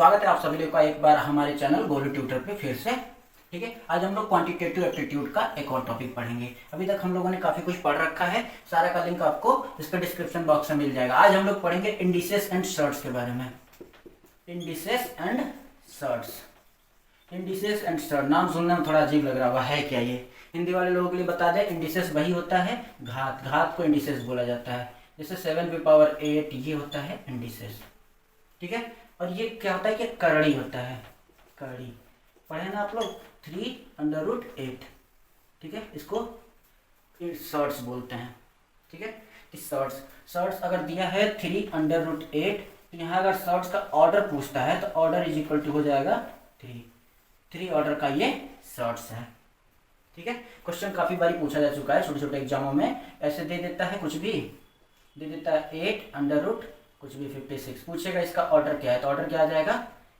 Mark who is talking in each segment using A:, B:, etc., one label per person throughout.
A: स्वागत है आप सभी लोगों का एक बार हमारे चैनल गोलू ट्यूटर पे फिर से। ठीक है, आज हम लोग क्वांटिटेटिव एप्टीट्यूड का एक और टॉपिक पढ़ेंगे। अभी तक हम लोगों ने काफी कुछ पढ़ रखा है, सारा का लिंक आपको इसके डिस्क्रिप्शन बॉक्स में मिल जाएगा। आज हम लोग पढ़ेंगे इंडिसेस एंड सर्ट्स के बारे में। Indices and surds, indices and surd, नाम सुनने में थोड़ा अजीब लग रहा हुआ है क्या ये? हिंदी वाले लोगों के लिए बता दें, इंडिसेस वही होता है घात, घात को इंडिसेस बोला जाता है। जैसे 7⁸ ये होता है इंडिसेस। ठीक है, और ये क्या होता है कि करड़ी होता है, करड़ी पढ़े ना आप लोग, 3√8। ठीक है, इसको सर्ट्स बोलते हैं। ठीक है, इस सर्ट्स अगर दिया है 3√8, तो यहाँ अगर सर्ट्स का ऑर्डर पूछता है तो ऑर्डर इज इक्वल टू हो जाएगा 3 ऑर्डर का ये सर्ट्स है। ठीक है, क्वेश्चन काफी बारी पूछा जा चुका है छोटे छोटे एग्जामों में। ऐसे दे देता है, कुछ भी दे देता है 8 कुछ भी 56, पूछेगा इसका ऑर्डर क्या है, तो ऑर्डर क्या आ जाएगा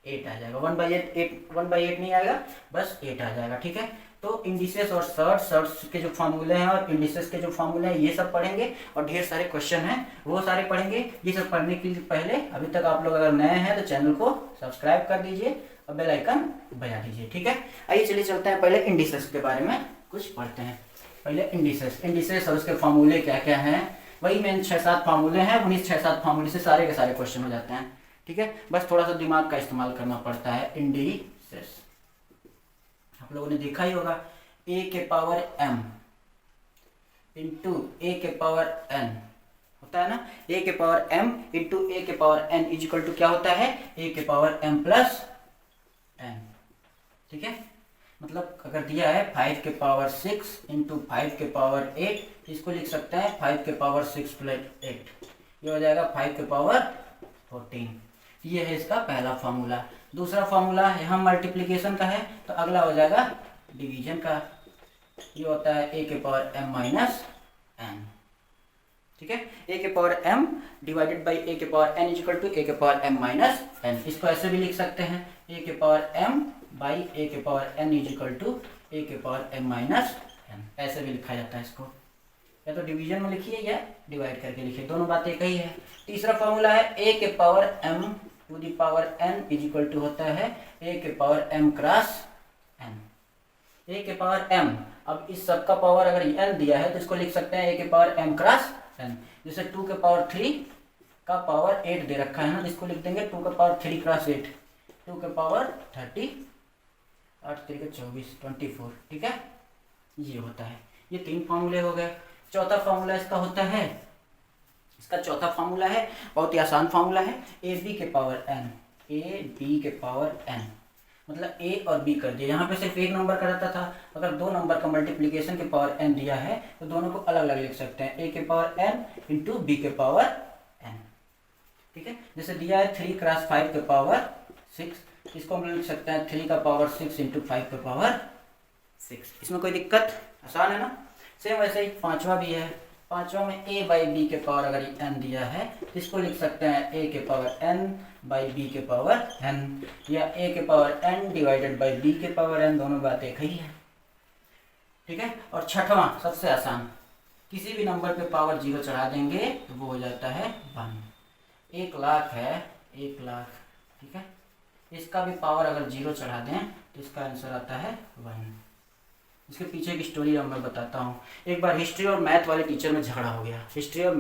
A: 8 आ जाएगा। 1/8 नहीं आएगा, बस 8 आ जाएगा। ठीक है, तो इंडिसेस और सर्ट्स के जो फॉर्मूले हैं और इंडिसेस के जो फॉर्मूले हैं ये सब पढ़ेंगे, और ढेर सारे क्वेश्चन हैं वो सारे पढ़ेंगे। ये सब पढ़ने के लिए पहले अभी तक आप लोग अगर नए हैं तो चैनल को सब्सक्राइब कर दीजिए और बेल आइकन बजा दीजिए। ठीक है, आइए चलिए चलते हैं, पहले इंडिसेस के बारे में कुछ पढ़ते हैं। पहले इंडिसेस और उसके फॉर्मूले क्या क्या हैं, वही मेन 6-7 फार्मूले हैं। उन्हीं 6-7 फार्मूले से सारे के सारे क्वेश्चन हो जाते हैं। ठीक है, बस थोड़ा सा दिमाग का इस्तेमाल करना पड़ता है। इंडिसेस आप लोगों ने देखा ही होगा, a⁻m इंटू a⁻n होता है ना। a⁻m into a⁻n is equal to क्या होता है, a⁻m प्लस n। ठीक है, मतलब अगर दिया है 5⁻6 इंटू 5⁻8, इसको लिख सकते हैं 5⁻6 + 8, ये हो जाएगा 5⁻14। ये है इसका पहला फार्मूला। दूसरा फार्मूला यहाँ मल्टीप्लिकेशन का है, तो अगला हो जाएगा डिवीजन का। ये होता है a⁻m - n। ठीक है, a⁻m divided by a⁻n is equal to a⁻m - n। इसको ऐसे भी लिख सकते हैं, a⁻m by a⁻n is equal to a⁻m - n। ऐसे भी लिखा जाता है इसको, या तो डिवीजन में लिखिए या डिवाइड करके लिखिए, दोनों बातें एक ही है। तीसरा फॉर्मूला है a⁻m to the power n is equal to होता है a⁻m क्रॉस n। a⁻m, अब इस सब का पावर अगर n दिया है तो इसको लिख सकते हैं a⁻m क्रॉस n। जैसे 2⁻3 का पावर 8 दे रखा है ना, इसको लिख देंगे 2⁻3 क्रॉस 8, 2⁻30, 8 3 24, 24। ठीक है, ये होता है। ये 3 फार्मूले हो गए। चौथा फार्मूला इसका होता है, इसका चौथा फार्मूला है, बहुत ही आसान फार्मूला है, ab⁻n। ab⁻n मतलब a और b कर दिया। यहाँ पे सिर्फ एक नंबर का रहता था, अगर 2 नंबर का मल्टीप्लीकेशन के पावर n दिया है तो दोनों को अलग अलग लिख सकते हैं, a⁻n इंटू b⁻n। ठीक है, जैसे दिया है 3 क्रॉस 5 के पावर 6, इसको हम लिख सकते हैं 3⁻6 इंटू 5⁻6। इसमें कोई दिक्कत? आसान है ना। सेम वैसे ही पांचवा भी है। पांचवा में a/b के पावर अगर n दिया है तो इसको लिख सकते हैं a⁻n/b⁻n या a⁻n डिवाइडेड बाई b⁻n, दोनों बात एक ही है। ठीक है, और छठवां सबसे आसान, किसी भी नंबर पे पावर 0 चढ़ा देंगे तो वो हो जाता है 1। 1 लाख है, 1 लाख। ठीक है, इसका भी पावर अगर 0 चढ़ा दें तो इसका आंसर आता है 1। इसके पीछे की स्टोरी अब मैं बताता हूँ। एक बार हिस्ट्री और मैथ वाले टीचर में झगड़ा हो गया, हिस्ट्री वाले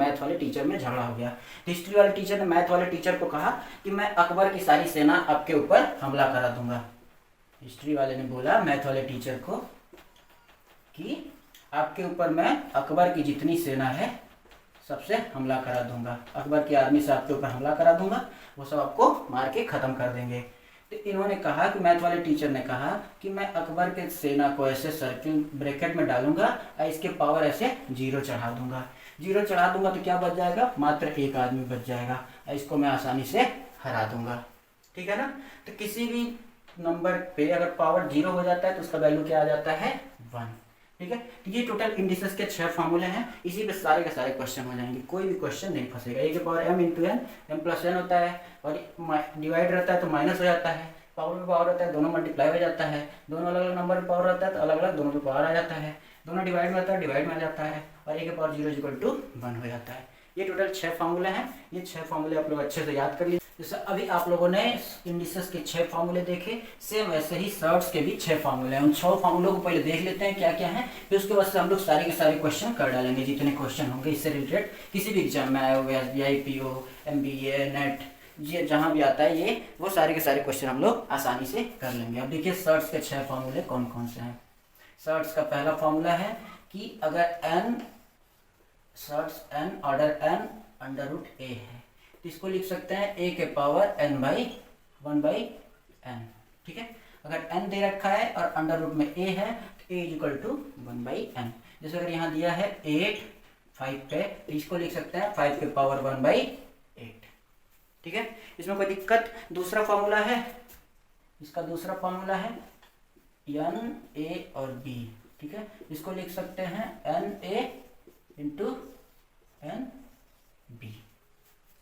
A: टीचर ने मैथ वाले टीचर को कहा कि मैं अकबर की सारी सेना आपके ऊपर हमला करा दूंगा। हिस्ट्री वाले ने बोला मैथ वाले टीचर को कि आपके ऊपर मैं अकबर की जितनी सेना है सबसे हमला करा दूंगा, अकबर की आर्मी से आपके ऊपर हमला करा दूंगा, वो सब आपको मार के खत्म कर देंगे। तो इन्होंने कहा कि मैथ वाले टीचर ने कहा कि मैं अकबर के सेना को ऐसे सर्किल ब्रैकेट में डालूंगा और इसके पावर ऐसे 0 चढ़ा दूंगा। 0 चढ़ा दूंगा तो क्या बच जाएगा, मात्र 1 आदमी बच जाएगा, और इसको मैं आसानी से हरा दूंगा। ठीक है ना। तो किसी भी नंबर पे अगर पावर 0 हो जाता है तो उसका वैल्यू क्या आ जाता है, 1। ठीक है, तो ये टोटल इंडिसेस के 6 फार्मूले हैं। इसी पे सारे के सारे क्वेश्चन हो जाएंगे, कोई भी क्वेश्चन नहीं फंसेगा। a⁻m इंटू n, m+n होता है, और डिवाइड रहता है तो माइनस हो जाता है, पावर पे पावर रहता है दोनों मल्टीप्लाई हो जाता है, दोनों अलग अलग नंबर पे पावर रहता है तो अलग अलग दोनों पे पावर आ जाता है, दोनों डिवाइड में रहता है डिवाइड में आ जाता है, और a⁻0 = 1 हो जाता है। ये टोटल 6 फार्मूले हैं। ये 6 फार्मूले आप लोग अच्छे से याद कर लीजिए। जैसे अभी आप लोगों ने इंडिसेस के 6 फार्मूले देखे, सेम वैसे ही सर्ट्स के भी 6 फार्मूले हैं। उन 6 फार्मूलों को पहले देख लेते हैं क्या क्या है, फिर उसके बाद से हम लोग सारे के सारे क्वेश्चन कर डालेंगे जितने क्वेश्चन होंगे इससे रिलेटेड, किसी भी एग्जाम में आए हुए SBI PO MBA नेट ये जहाँ भी आता है ये वो सारे के सारे क्वेश्चन हम लोग आसानी से कर लेंगे। अब देखिए सर्ट्स के 6 फार्मूले कौन कौन से हैं। सर्ट्स का पहला फार्मूला है कि अगर surds n order n under root a है तो इसको लिख सकते हैं a के पावर n बाई 1/n। ठीक है, अगर n दे रखा है और अंडर रूट में a है तो a इक्वल टू 1/n। जैसे अगर यहाँ दिया है 8 5 पे तो इसको लिख सकते हैं 5 के पावर 1/8। ठीक है, इसमें कोई दिक्कत। दूसरा फार्मूला है, इसका दूसरा फार्मूला है n a और b। ठीक है, इसको लिख सकते हैं n a into n b।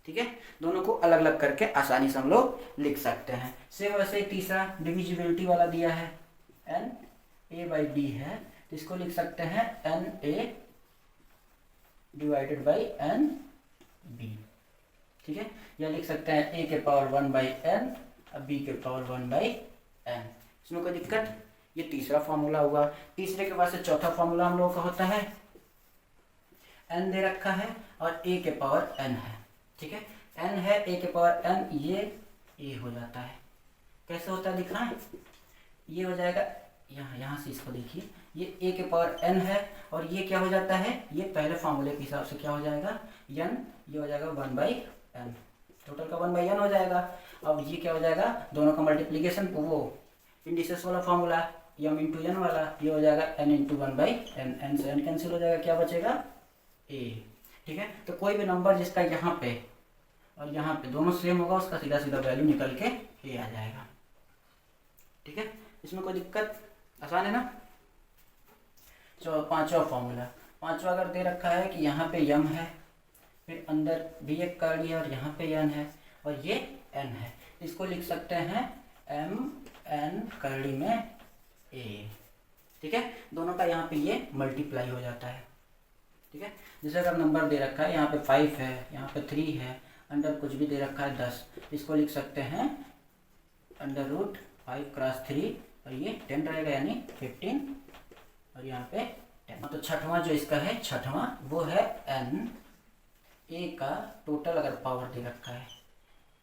A: ठीक है, दोनों को अलग अलग करके आसानी से हम लोग लिख सकते हैं। सेम वैसे तीसरा डिविजिबिलिटी वाला दिया है n a बाई b है तो इसको लिख सकते हैं n a divided by n b। ठीक है, या लिख सकते हैं a के पावर 1/n और b के पावर 1/n। इसमें कोई दिक्कत। ये तीसरा फार्मूला हुआ। तीसरे के बाद से चौथा फार्मूला हम लोगों का होता है n दे रखा है और a के पावर n है। ठीक है, n है a के पावर n, ये a हो जाता है। कैसे होता है दिख रहा है, ये हो जाएगा यहाँ से इसको देखिए, ये a के पावर n है और ये क्या हो जाता है, ये पहले फार्मूले के हिसाब से क्या हो जाएगा n, ये हो जाएगा 1/n, टोटल का 1/n हो जाएगा। अब ये क्या हो जाएगा, दोनों का मल्टीप्लीकेशन, वो इंडिसेस वाला फार्मूला m इंटू n वाला, ये हो जाएगा n इंटू 1/n, n से n कैंसिल हो जाएगा, क्या बचेगा a। ठीक है, तो कोई भी नंबर जिसका यहाँ पे और यहाँ पे दोनों सेम होगा उसका सीधा सीधा वैल्यू निकल के a आ जाएगा। ठीक है, इसमें कोई दिक्कत, आसान है ना। पांचवा फॉर्मूला, पांचवा अगर दे रखा है कि यहाँ पे m है, फिर अंदर भी एक कर्ली है और यहाँ पे n है और ये n है, इसको लिख सकते हैं m n कर्ली में a। ठीक है, दोनों का यहाँ पे ये मल्टीप्लाई हो जाता है। ठीक है, जैसे अगर नंबर दे रखा है यहाँ पे 5 है, यहाँ पे 3 है, अंडर कुछ भी दे रखा है 10, इसको लिख सकते हैं अंडर रूट 5 क्रॉस 3 और ये 10 रहेगा यानी 15 और यहाँ पे 10। तो छठवां जो इसका है, छठवां वो है n a का टोटल अगर पावर दे रखा है,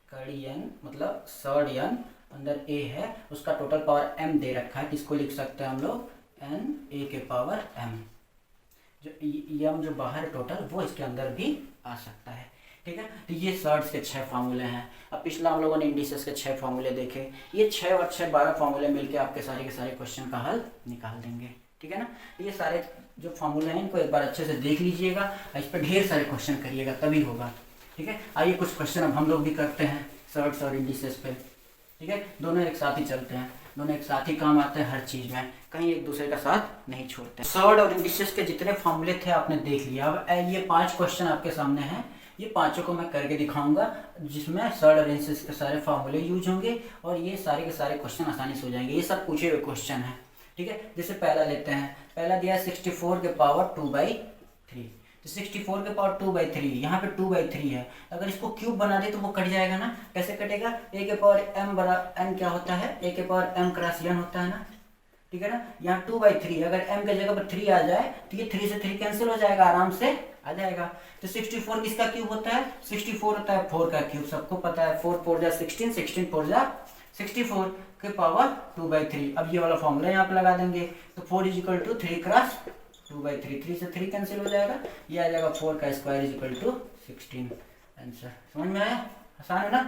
A: कड़ी n मतलब सर्ड n अंदर a है, उसका टोटल पावर m दे रखा है, इसको लिख सकते हैं हम लोग n a के पावर m। जो m जो बाहर है टोटल वो इसके अंदर भी आ सकता है। ठीक है, तो ये सर्ट्स के 6 फार्मूले हैं। अब पिछला हम लोगों ने इंडिसेस के 6 फार्मूले देखे, ये 6 और 6 12 फार्मूले मिलके आपके सारे के सारे क्वेश्चन का हल निकाल देंगे। ठीक है ना, ये सारे जो फार्मूले हैं इनको एक बार अच्छे से देख लीजिएगा, इस पर ढेर सारे क्वेश्चन करिएगा तभी होगा। ठीक है, आइए कुछ क्वेश्चन अब हम लोग भी करते हैं सर्ट्स और इंडिसेस पे। ठीक है, दोनों एक साथ ही चलते हैं, दोनों एक साथ ही काम आते हैं हर चीज़ में, कहीं एक दूसरे का साथ नहीं छोड़ते। सर्ट और इंडिसेस के जितने फार्मूले थे आपने देख लिया। अब ये 5 क्वेश्चन आपके सामने हैं, ये पांचों को मैं करके दिखाऊंगा जिसमें सर्ट और इंडिसेस के सारे फार्मूले यूज होंगे और ये सारे के सारे क्वेश्चन आसानी से हो जाएंगे। ये सब पूछे हुए क्वेश्चन हैं। ठीक है, जैसे पहला लेते हैं, पहला दिया है 64 के पावर 2/3, तो 64 के पावर 2/3, यहाँ पे 2/3 है, अगर इसको क्यूब बना दे तो वो कट जाएगा ना। कैसे कटेगा, a के पावर m बड़ा n क्या होता है, a के पावर m क्रॉस n होता है ना। ठीक है ना, यहाँ 2/3 अगर m के जगह पर 3 आ जाए तो ये 3 से 3 कैंसिल हो जाएगा, आराम से आ जाएगा। तो 64 किसका क्यूब होता है, 64 होता है 4 का क्यूब, सबको पता है। 4 4 जा 16, 16 4 जा 64 के पावर 2/3। अब ये वाला फॉर्मूला यहाँ पे लगा देंगे, तो 4 इज इक्वल टू 3 क्रॉस 2/3, 3 से 3 कैंसिल हो जाएगा, ये आ जाएगा 4 का square is equal to 16। Answer समझ में आया, आसान है ना,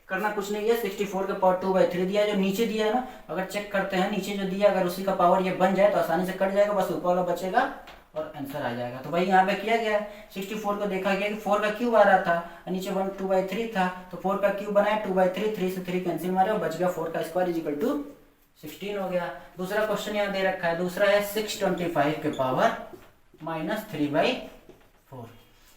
A: करना कुछ नहीं है। 64 के पावर 2/3 दिया है, जो नीचे दिया है ना, अगर चेक करते हैं नीचे जो दिया अगर उसी का पावर ये बन जाए तो आसानी से कट जाएगा, बस ऊपर वाला बचेगा और आंसर आ जाएगा। तो भाई यहाँ पे किया गया है, 64 को देखा गया कि 4 का क्यूब आ रहा था और नीचे 2/3 था, तो 4 का क्यूब बनाया 2/3, 3 से 3 कैंसिल मारे और बच गया 4 का स्क्वायर इज इक्वल टू 16 हो गया। दूसरा क्वेश्चन यहाँ दे रखा है, दूसरा है 625 के पावर -3/4।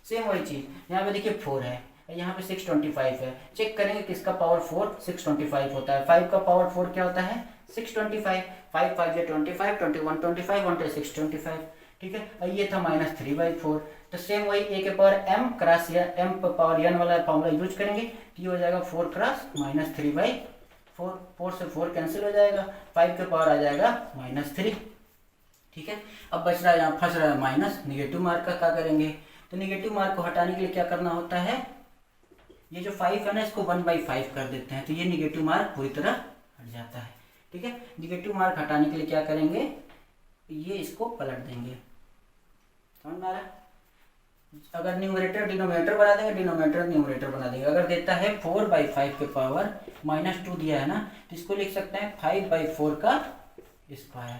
A: सेम वही चीज, यहाँ पे देखिए 4 है, यहाँ पे 625 है, चेक करेंगे किसका पावर 4 625 होता है। 5 का पावर 4 क्या होता है 625, 5 5 25, 21 25 1 625। ठीक है। और ये था -3/4। तो सेम वही a के पावर m क्रॉस या m पावर n वाला फॉर्मूला यूज करेंगे। तो ये हो जाएगा 4 क्रॉस -3/4, 4 से 4 कैंसिल हो जाएगा, 5 के पावर आ जाएगा -3। ठीक है। अब बच रहा है, यहाँ फंस रहा है माइनस, निगेटिव मार्क का क्या करेंगे? तो निगेटिव मार्क को हटाने के लिए क्या करना होता है, ये जो 5 है ना इसको 1/5 कर देते हैं, तो ये निगेटिव मार्क पूरी तरह हट जाता है। ठीक है। निगेटिव मार्क हटाने के लिए क्या करेंगे, ये इसको पलट देंगे। समझ में आ रहा है? अगर न्यूमरेटर डिनोमिनेटर बना देंगे, डिनोमिनेटर न्यूमरेटर बना देंगे। अगर देता है 4/5 के पावर -2 दिया है ना, तो इसको लिख सकते हैं 5/4 का स्क्वायर।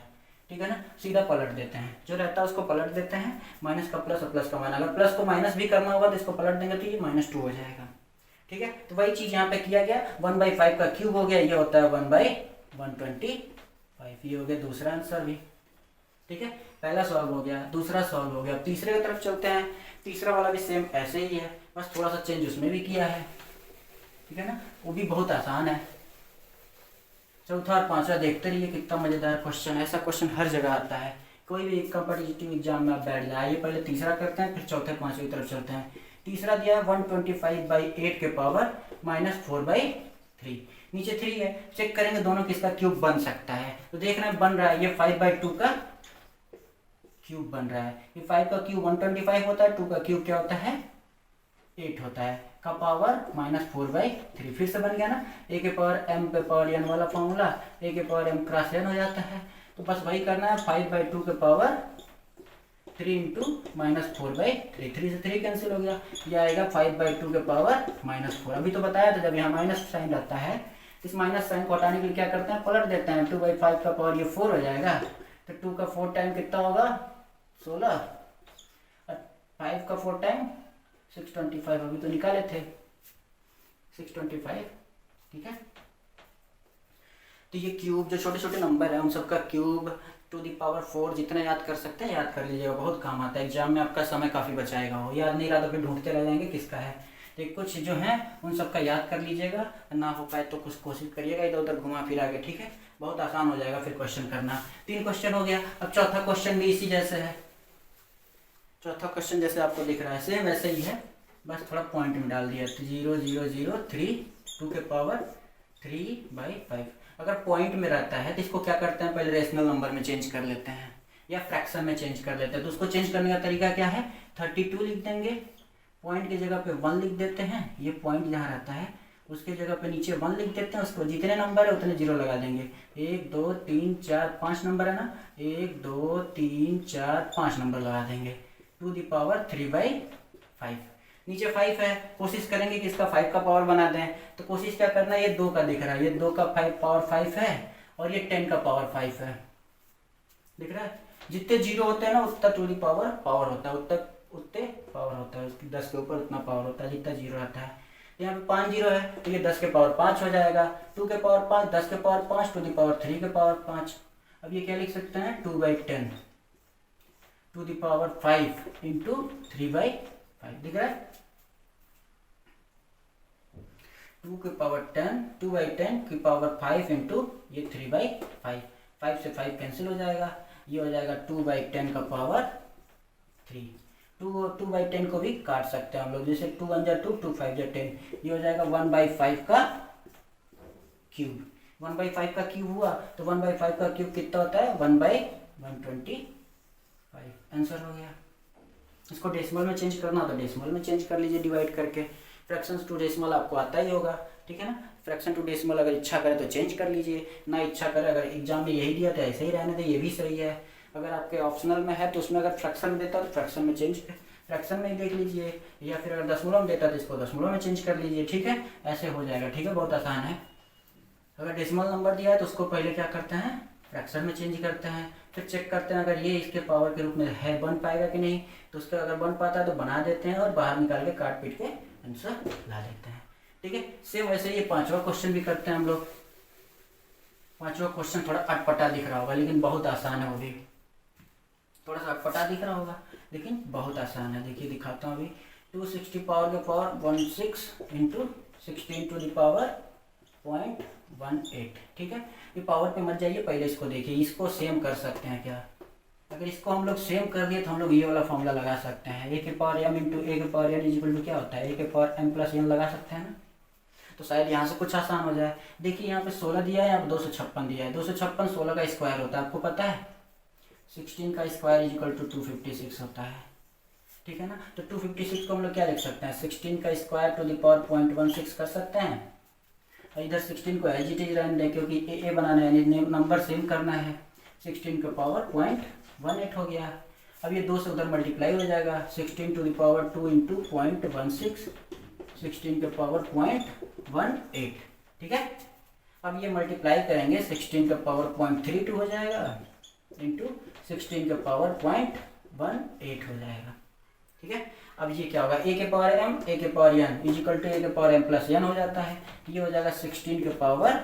A: ठीक है ना, सीधा पलट देते हैं, जो रहता है उसको पलट देते हैं, माइनस का प्लस और प्लस का माइनस। अगर प्लस को माइनस भी करना होगा तो इसको पलट देंगे तो ये -2 हो जाएगा। ठीक है। तो वही चीज यहाँ पे किया गया, 1/5 का क्यूब हो गया, ये होता है 1/125। ये हो गया दूसरा आंसर भी। ठीक है। पहला सॉल्व हो गया, दूसरा सॉल्व हो गया। अब तीसरे की तरफ चलते हैं। तीसरा वाला भी सेम ऐसे ही है, बस थोड़ा सा चेंज उसमें भी किया है। ठीक है ना, वो भी बहुत आसान है। चौथा और पांचवा देखते रहिए, कितना मजेदार क्वेश्चन है। ऐसा क्वेश्चन हर जगह आता है, कोई भी कॉम्पिटिटिव एग्जाम में आप बैठ जाए। ये पहले तीसरा करते हैं, फिर चौथे पांचवे की तरफ चलते हैं। तीसरा दिया है 125/8 के पावर -4/3। नीचे 3 है, चेक करेंगे दोनों किसका क्यूब बन सकता है। तो देख रहे हैं बन रहा है, ये 5/2 का क्यूब बन रहा है। ये 5 का क्यूब 125 होता है, 2 का क्यूब क्या होता है 8 होता है, का पावर -4/3। फिर से बन गया ना, a के पावर m पे पावर n वाला फॉर्मूला, a के पावर m क्रॉस n हो जाता है। तो बस वही करना है, 5/2 के पावर 3 × -4/3। 3 से 3 कैंसिल हो गया, ये आएगा 5/2 के पावर -4। अभी तो बताया था जब यहाँ माइनस साइन रहता है, इस माइनस साइन को हटाने के लिए क्या करते हैं, पलट देते हैं। 2/5 का पावर ये 4 हो जाएगा, तो 2 का 4 टाइम कितना होगा 16, और 5 का 4 टाइम 625, अभी तो निकाले थे 625। ठीक है। तो ये क्यूब जो छोटे छोटे नंबर है उन सबका क्यूब टू दी पावर 4 जितना याद कर सकते हैं याद कर लीजिएगा, बहुत काम आता है। एग्जाम में आपका समय काफ़ी बचाएगा। हो याद नहीं रहा तो फिर ढूंढते रह जाएंगे किसका है। तो कुछ जो है उन सबका याद कर लीजिएगा, ना हो पाए तो कुछ कोशिश करिएगा इधर उधर घुमा फिरा के। ठीक है, बहुत आसान हो जाएगा फिर क्वेश्चन करना। 3 क्वेश्चन हो गया। अब चौथा क्वेश्चन भी इसी जैसे है। चौथा क्वेश्चन जैसे आपको दिख रहा है सेम वैसे ही है, बस थोड़ा पॉइंट में डाल दिया। 0 0 0 3 2 के पावर 3/5। अगर पॉइंट में रहता है तो इसको क्या करते हैं, पहले रेशनल नंबर में चेंज कर लेते हैं या फ्रैक्शन में चेंज कर लेते हैं। तो उसको चेंज करने का तरीका क्या है, 32 लिख देंगे, पॉइंट की जगह पे 1 लिख देते हैं। ये पॉइंट जहाँ रहता है उसके जगह पे नीचे 1 लिख देते हैं, उसको जितने नंबर है उतने 0 लगा देंगे। 1 2 3 4 5 नंबर है ना, 1 2 3 4 5 नंबर लगा देंगे। 2 दी पावर 3/5। नीचे 5 है, कोशिश करेंगे कि इसका 5 का पावर बना दें। तो कोशिश क्या करना है, ये 2 का दिख रहा है, ये 2 का पावर 5 है, और ये 10 का पावर 5 है, दिख रहा है। जितने 0 होते हैं ना उतना टू दी पावर होता है, उतने पावर होता है, उसकी 10 के ऊपर उतना पावर होता है जितना 0 रहता है। यहाँ पे 5 0 है तो ये 10 के पावर 5 हो जाएगा। 2 के पावर 5, 10 के पावर 5, टू दी पावर 3 के पावर 5। अब ये क्या लिख सकते हैं, 2/10 टू दी पावर 5 इंटू 3/5, दिख रहा है। 2 के पावर 10, 2/10 की पावर 5 इंटू ये 3/5। 5 से 5 कैंसिल हो जाएगा, ये हो जाएगा 2/10 का पावर 3। 2/10 को भी काट सकते हैं हम लोग, जैसे 2 1 2, 2 5 10। ये हो जाएगा 1/5 का क्यूब। 1/5 का क्यूब हुआ तो 1/5 का क्यूब कितना होता है, 1/125। आंसर हो गया। इसको डेसिमल में चेंज करना तो डेसिमल में चेंज कर लीजिए डिवाइड करके। फ्रैक्शंस टू डेसिमल आपको आता ही होगा, ठीक है ना। फ्रैक्शन टू डेसिमल अगर इच्छा करे तो चेंज कर लीजिए, ना इच्छा करे अगर एग्जाम में यही दिया तो ऐसे ही रहने दे, ये भी सही है। अगर आपके ऑप्शनल में है तो उसमें अगर फ्रैक्शन देता तो फ्रैक्शन में चेंज फ्रैक्शन में ही देख लीजिए, या फिर अगर दशमलव में देता तो इसको दशमलव में चेंज कर लीजिए। ठीक है, ऐसे हो जाएगा। ठीक है, बहुत आसान है। अगर डेसिमल नंबर दिया है तो उसको पहले क्या करते हैं, फ्रैक्शन में चेंज करते हैं, फिर चेक करते हैं अगर ये इसके पावर के रूप में है बन पाएगा कि नहीं। तो उसका अगर बन पाता है तो बना देते हैं और बाहर निकाल के काट पीट के आंसर ला लेते हैं। ठीक है, सेम वैसे ये 5वां क्वेश्चन भी करते हैं हम लोग। 5वां क्वेश्चन थोड़ा अटपटा दिख रहा होगा लेकिन बहुत आसान है, वो भी थोड़ा सा अटपटा दिख रहा होगा लेकिन बहुत आसान है। देखिए दिखाता हूँ अभी। 260 पावर के power 16 into 16 to the power 0.18। ठीक है, ये पावर पे मत जाइए, पहले इसको देखिए। इसको सेम कर सकते हैं क्या, अगर इसको हम लोग सेम कर दिए तो हम लोग ये वाला फॉर्मूला लगा सकते हैं, ए के पावर एम इंटू ए के पावर एन इक्वल टू क्या होता है, ए के पावर एम प्लस एन लगा सकते हैं ना। तो शायद यहाँ से कुछ आसान हो जाए। देखिए यहाँ पे 16 दिया है, यहाँ पे 256 दिया है। 256 16 का स्क्वायर होता है, आपको पता है। 16 का स्क्वायर इक्वल टू 256 होता है, ठीक है ना। तो 256 को हम लोग क्या लिख सकते हैं, 16 का स्क्वायर टू द पावर 0.16 कर सकते हैं। और इधर 16 को एज इट इज रहने दें, क्योंकि ए बनाना है यानी नंबर सेम करना है। 16 का पावर 0.18 हो गया। अब ये 2 से उधर मल्टीप्लाई हो जाएगा। 16 टू द पावर 2 इंटू 0.16, 16 के पावर 0.18, ठीक है। अब ये मल्टीप्लाई करेंगे, 16 का पावर 0.32 हो जाएगा इंटू 16 का पावर 0.18 हो जाएगा, ठीक है। अब ये क्या होगा, ए के पावर एम ए के पावर एन इजिकल टू ए के पावर एम प्लस एन हो जाता है। ये हो जाएगा 16 के पावर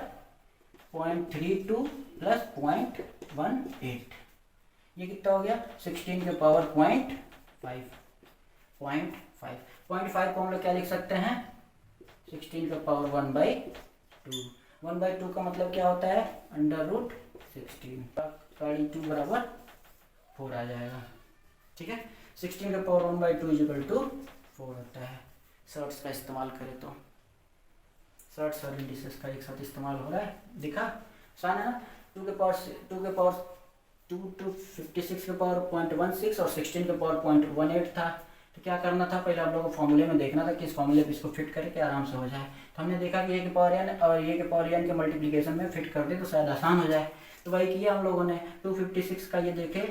A: 0.32 प्लस 0.18। ये कितना हो गया, 16 के पावर 0.5 को हम लोग क्या लिख सकते हैं, 16 का पावर 1/2। 1/2 का मतलब क्या होता है, √16 का 2 बराबर 4 आ जाएगा, ठीक है। 16 का पावर 1/2 इक्वल टू 4 होता है। शॉर्ट्स का इस्तेमाल करें तो शॉर्ट्स और इंडिसेस का एक साथ इस्तेमाल हो रहा है, दिखा आसान है ना। 2 के पावर 2 टू 56 के पावर 0.16 और 16 के पावर 0.18 था। तो क्या करना था, पहले आप लोगों को फॉर्मूले में देखना था कि इस फॉर्मूले पे इसको फिट करके आराम से हो जाए। तो हमने देखा कि ए के पावर एन और ए के पावर एन के मल्टीप्लिकेशन में फिट कर दे तो शायद आसान हो जाए। तो वही किया हम लोगों ने। 256 का ये देखे,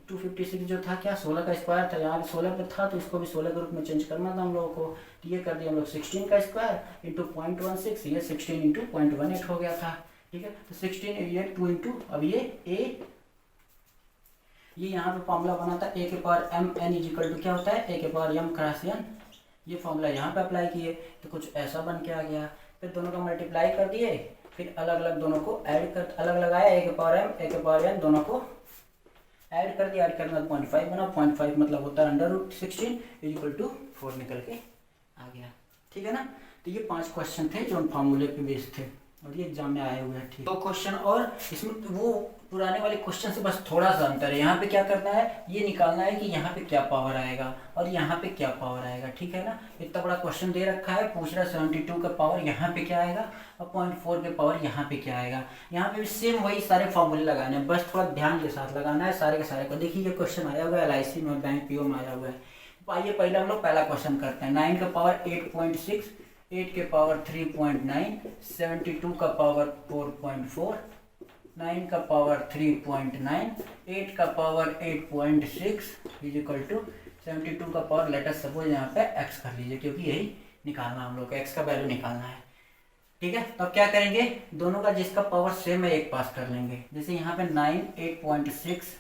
A: 256 जो था क्या 16 का स्क्वायर था, यहाँ पे 16 पे था तो इसको भी 16 के रूप में चेंज करना था हम लोगों को। तो ये कर दिया हम लोग 16 का स्क्वायर इंटू 0.16, ये 16 इंटू 0.18 हो गया था, ठीक है। तो 16 ये 2 इंटू, अब ये यहाँ पे फॉर्मूला बना था, ए के power M N is equal to क्या होता है, ए के पावर एम क्रॉस एन। ये फॉर्मूला यहाँ पे अप्लाई किए तो कुछ ऐसा बन के आ गया। फिर दोनों का मल्टीप्लाई कर दिए, फिर अलग अलग दोनों को ऐड कर, अलग लगाया, ए के पावर एम ए के पावर एन दोनों को ऐड कर दिया। ऐड करने बाद 0.5 बना, 0.5 मतलब होता है √16 इजिकल टू 4 निकल के आ गया, ठीक है ना। तो ये 5 क्वेश्चन थे जो फॉर्मूले पे बेस्ड थे और ये एग्जाम में आए हुए हैं, ठीक। 2 क्वेश्चन और इसमें वो पुराने वाले क्वेश्चन से बस थोड़ा सा अंतर है। यहाँ पे क्या करना है, ये निकालना है कि यहाँ पे क्या पावर आएगा और यहाँ पे क्या पावर आएगा, ठीक है ना। इतना बड़ा क्वेश्चन दे रखा है, पूछ रहा है 72 का पावर यहाँ पे क्या आएगा और 0.4 के पावर यहाँ पे क्या आएगा। यहाँ पे भी सेम वही सारे फॉर्मूले लगाने हैं, बस थोड़ा ध्यान के साथ लगाना है सारे के सारे को। देखिए ये क्वेश्चन आया हुआ है LIC में, बैंक PO में आया हुआ है। आइए पहले हम लोग पहला क्वेश्चन करते हैं। 9 का पावर 8.6, 8 के पावर 3.9, 72 का पावर 4.4, 9 का पावर 3.9, 8 का पावर 8.6 इज इक्वल टू 72 का पावर, लेट अस सपोज यहाँ पे x कर लीजिए क्योंकि यही निकालना हम लोग को, x का वैल्यू निकालना है, ठीक है। तो अब क्या करेंगे, दोनों का जिसका पावर सेम है एक पास कर लेंगे। जैसे यहाँ पे 9 8.6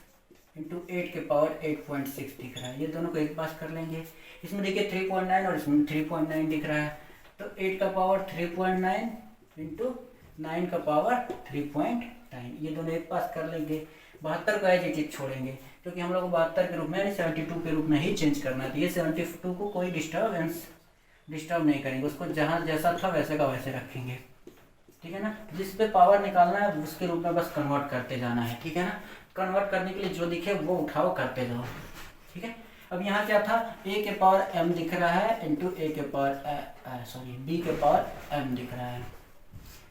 A: इंटू 8 के पावर 8.6 दिख रहा है, ये दोनों को एक पास कर लेंगे। इसमें देखिए 3.9 और इसमें 3.9 दिख रहा है, तो 8 का पावर 3.9 इंटू 9 का पावर 3.9, ये दोनों एक पास कर लेंगे। 72 का एज इट इज छोड़ेंगे क्योंकि हम लोग को 72 के रूप में 72 के रूप में ही चेंज करना था। ये 72 को कोई डिस्टर्ब नहीं करेंगे, उसको जहाँ जैसा था वैसे का वैसे रखेंगे, ठीक है ना। जिस पे पावर निकालना है उसके रूप में बस कन्वर्ट करते जाना है, ठीक है ना। कन्वर्ट करने के लिए जो दिखे वो उठाओ करते जाओ, ठीक है। अब यहाँ क्या था, ए के पावर एम दिख रहा है इंटू ए के पावर बी के पावर एम दिख रहा है।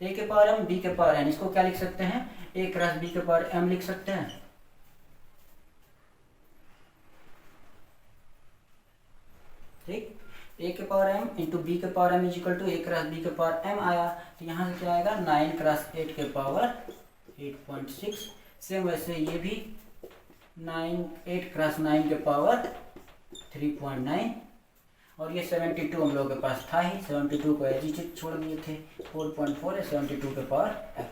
A: ए के पावर एम बी के पावर एन, इसको क्या लिख सकते हैं, ए क्रॉस बी के पावर एम लिख सकते हैं, ठीक। ए के पावर एम इंटू बी के power M is equal to A cross B के पावर एम आया। तो यहाँ से क्या आएगा, 9 क्रॉस 8 के पावर 8.6। सेम वैसे ये भी 8 क्रॉस 9 के पावर 3.9 और ये 72 हम लोगों के पास था ही, 72 को एज इट इज छोड़ दिए थे। 4.4 है 72 के पावर x।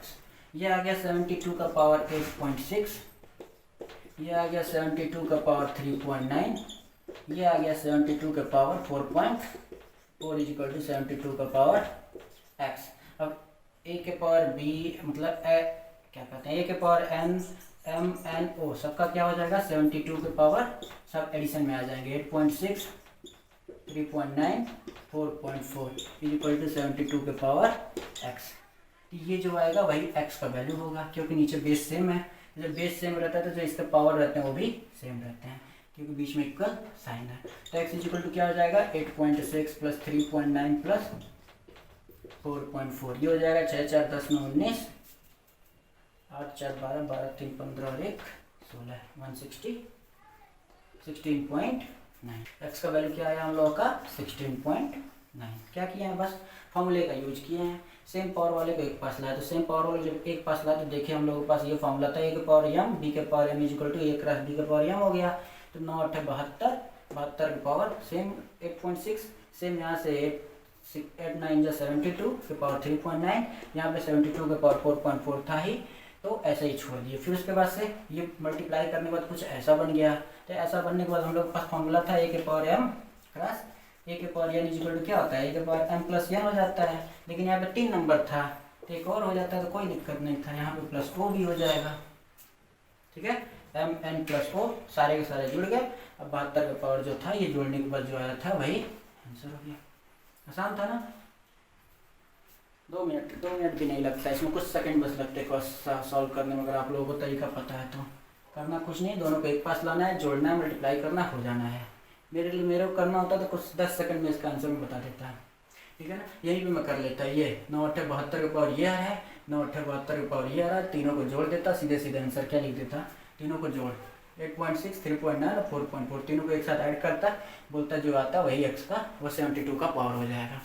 A: ये आ गया 72 का पावर 8.6, ये आ गया 72 का पावर 3.9, ये आ गया 72 के पावर 4.4 इज इक्वल टू 72 का पावर x। अब a के पावर b मतलब क्या कहते हैं, a के power n m n o सबका क्या हो जाएगा, 72 के पावर सब एडिशन में आ जाएंगे। 8.6 3.9 4.4 इज इक्वल टू 72 के पावर x। ये जो आएगा वही x का वैल्यू होगा क्योंकि नीचे बेस सेम है, जब बेस सेम रहता है तो जो इसके पावर रहते हैं वो भी सेम रहते हैं, क्योंकि बीच में इक्वल साइन है। तो x इक्वल टू क्या हो जाएगा 8.6 प्लस 3.9 प्लस 4.4, ये हो जाएगा 6 4 10 में 19, 8 4 12, 12 3 15 और 1 16, 16.9। x का वैल्यू क्या आया हम लोगों का 16.9। क्या किया है, बस फॉर्मूले का यूज किए हैं। सेम पावर वाले को एक पास लाया, तो सेम पावर वाले जब एक पास लाया तो देखिए हम लोगों के पास ये फॉर्मूला था, a के पावर m b के power m equal to a cross b के पावर m हो गया। तो 9 8 72, 72 की पावर सेम 8.6, सेम यहाँ से 8 9 जा 72 के पावर 3.9, यहाँ पे 72 के पावर 4.4 था ही, तो ऐसे ही छोड़ दिए। फिर उसके बाद से ये मल्टीप्लाई करने के बाद कुछ ऐसा बन गया। तो ऐसा बनने के बाद हम लोग के पास फॉर्मूला था a के पावर m क्रॉस a के पावर n इक्वल टू क्या होता है a के पावर m प्लस n हो जाता है, लेकिन यहाँ पे 3 नंबर था तो एक और हो जाता है तो कोई दिक्कत नहीं था, यहाँ पे प्लस o भी हो जाएगा। ठीक है, m n प्लस o सारे के सारे जुड़ गए। अब 72 का पावर जो था ये जोड़ने के बाद जो आया था वही आंसर हो गया। आसान था ना, 2 मिनट भी नहीं लगता, इसमें कुछ सेकंड बस लगते हैं सॉल्व करने में। अगर आप लोगों को तरीका पता है तो करना कुछ नहीं, दोनों को एक पास लाना है, जोड़ना है, मल्टीप्लाई करना, हो जाना है। मेरे को करना होता तो कुछ 10 सेकंड में इसका आंसर में बता देता है। ठीक है ना, यही भी मैं कर लेता। ये 9 8 72 के पावर ये है, 9 8 72 के पावर ये आ रहा है, तीनों को जोड़ देता, सीधे सीधे आंसर क्या लिख देता, तीनों को जोड़ 8.6 3.9 और 4.4 तीनों को एक साथ ऐड करता, बोलता जो आता वही x का वो 72 का पावर हो जाएगा।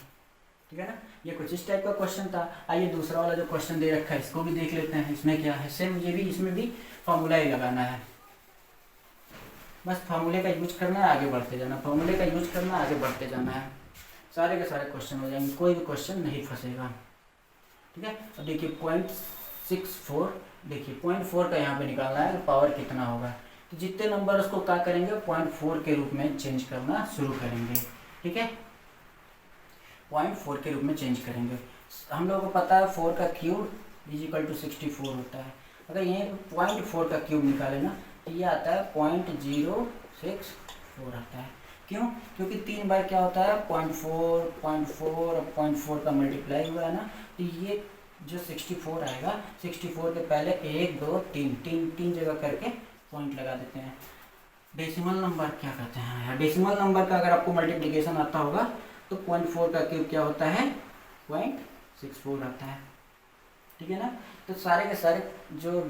A: ठीक है ना, ये कुछ इस टाइप का क्वेश्चन था। आइए दूसरा वाला जो क्वेश्चन दे रखा है इसको भी देख लेते हैं। इसमें क्या है, सेम ये भी, इसमें भी फॉर्मूला ही लगाना है, बस फार्मूले का यूज करना है, आगे बढ़ते जाना, फार्मूले का यूज करना है, आगे बढ़ते जाना है, सारे के सारे क्वेश्चन हो जाएंगे, कोई भी क्वेश्चन नहीं फंसेगा। ठीक है, अब देखिए 0.64, देखिए 0.4 का यहाँ पे निकालना है, पावर कितना होगा। तो जितने नंबर उसको क्या करेंगे 0.4 के रूप में चेंज करना शुरू करेंगे। ठीक है, 0.4 के रूप में चेंज करेंगे। हम लोगों को पता है 4 का क्यूब इज इक्वल टू 64 होता है। अगर यहीं 0.4 का क्यूब निकाले ना तो ये आता है 0.064 आता है। क्यों? क्योंकि 3 बार क्या होता है 0.4 0.4 और 0.4 का मल्टीप्लाई हुआ है ना, तो ये जो 64 आएगा, 64 के पहले 1 2 3 जगह करके पॉइंट लगा देते हैं। डेसिमल नंबर क्या कहते हैं, डेसिमल नंबर का अगर आपको मल्टीप्लिकेशन आता होगा तो 0.4 का क्यूब क्या होता है 0.64 आता है। ठीक है ना, तो सारे के सारे जो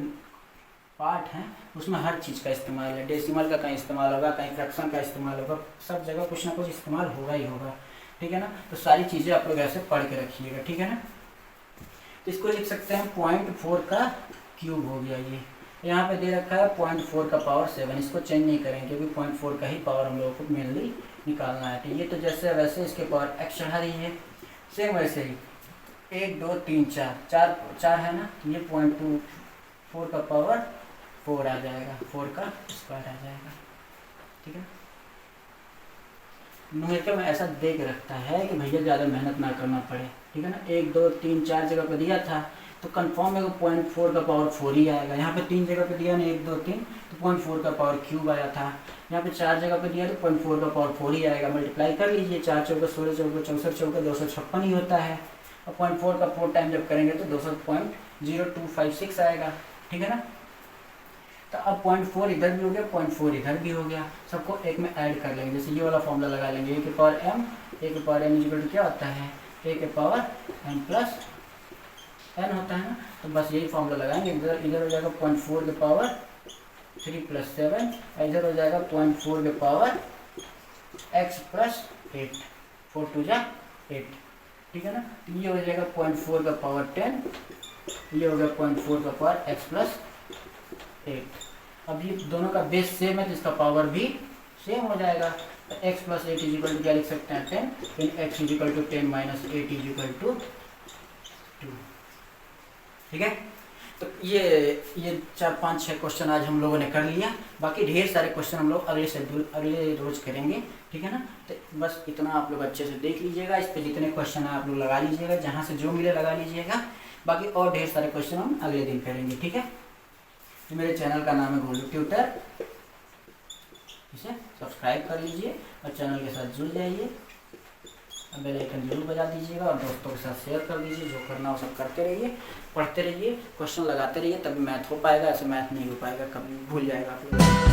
A: पार्ट हैं उसमें हर चीज़ का इस्तेमाल है। डेसिमल का कहीं इस्तेमाल होगा, कहीं फ्रैक्शन का इस्तेमाल होगा, सब जगह कुछ ना कुछ इस्तेमाल होगा ही होगा। ठीक है ना, तो सारी चीज़ें आप लोग ऐसे पढ़ के रखिएगा। ठीक है ना, तो इसको लिख सकते हैं 0.4 का क्यूब हो गया। ये यहाँ पे दे रखा है 0.4 का पावर 7, इसको चेंज नहीं करेंगे क्योंकि 0.4 का ही पावर हम लोगों को मेनली निकालना है। तो ये तो जैसे वैसे इसके पावर x चढ़ा रही है, सेम वैसे ही 1 2 3 4 है ना, ये 0.24 का पावर 4 आ जाएगा, 4 का स्क्वायर आ जाएगा। ठीक है, न्यूमेरिकल में ऐसा देख रखता है कि भैया ज़्यादा मेहनत ना करना पड़े। ठीक है ना, 1 2 3 4 जगह पे दिया था तो कंफर्म है 0.4 का पावर 4 ही आएगा। यहाँ पे 3 जगह पे दिया ना 1 2 3 तो 0.4 का पावर क्यूब आया था। यहाँ पे 4 जगह पे दिया तो 0.4 का पावर 4 ही आएगा। मल्टीप्लाई कर लीजिए, 4 चौका 16 चौका 64 चौका 256 ही होता है, और 0.4 का 4 टाइम जब करेंगे तो 200.0256 आएगा। ठीक है ना, तो अब 0.4 इधर भी हो गया, 0.4 इधर भी हो गया, सबको एक में ऐड कर लेंगे। जैसे ये वाला फॉर्मूला लगा लेंगे, a के पावर m, a के पावर m इक्वल टू क्या होता है a के पावर m प्लस n होता है ना, तो बस यही फॉर्मूला लगाएंगे। इधर हो जाएगा 0.4 के पावर 3 प्लस 7, इधर हो जाएगा 0.4 के पावर x प्लस 8, 4 2 जा 8। ठीक है ना, तो ये हो जाएगा 0.4 का पावर 10, ये हो गया 0.4 का पावर x प्लस 8। अब ये दोनों का बेस सेम है तो इसका पावर भी सेम हो जाएगा। तो x plus 8 is equal to क्या लिख सकते हैं 10, फिर x is equal to 10 minus 8 is equal to 2। ठीक है, तो ये 4 5 6 क्वेश्चन आज हम लोगों ने कर लिया, बाकी ढेर सारे क्वेश्चन हम लोग अगले रोज करेंगे। ठीक है ना, तो बस इतना आप लोग अच्छे से देख लीजिएगा, इस पे जितने क्वेश्चन है आप लोग लगा लीजिएगा, जहाँ से जो मिले लगा लीजिएगा, बाकी और ढेर सारे क्वेश्चन हम अगले दिन करेंगे। ठीक है, मेरे चैनल का नाम है गोलू ट्यूटर, इसे सब्सक्राइब कर लीजिए और चैनल के साथ जुड़ जाइए। बेल आइकन जरूर बजा दीजिएगा और दोस्तों के साथ शेयर कर दीजिए। जो करना हो सब करते रहिए, पढ़ते रहिए, क्वेश्चन लगाते रहिए, तभी मैथ हो पाएगा। ऐसे मैथ नहीं हो पाएगा, कभी भूल जाएगा आप लोग।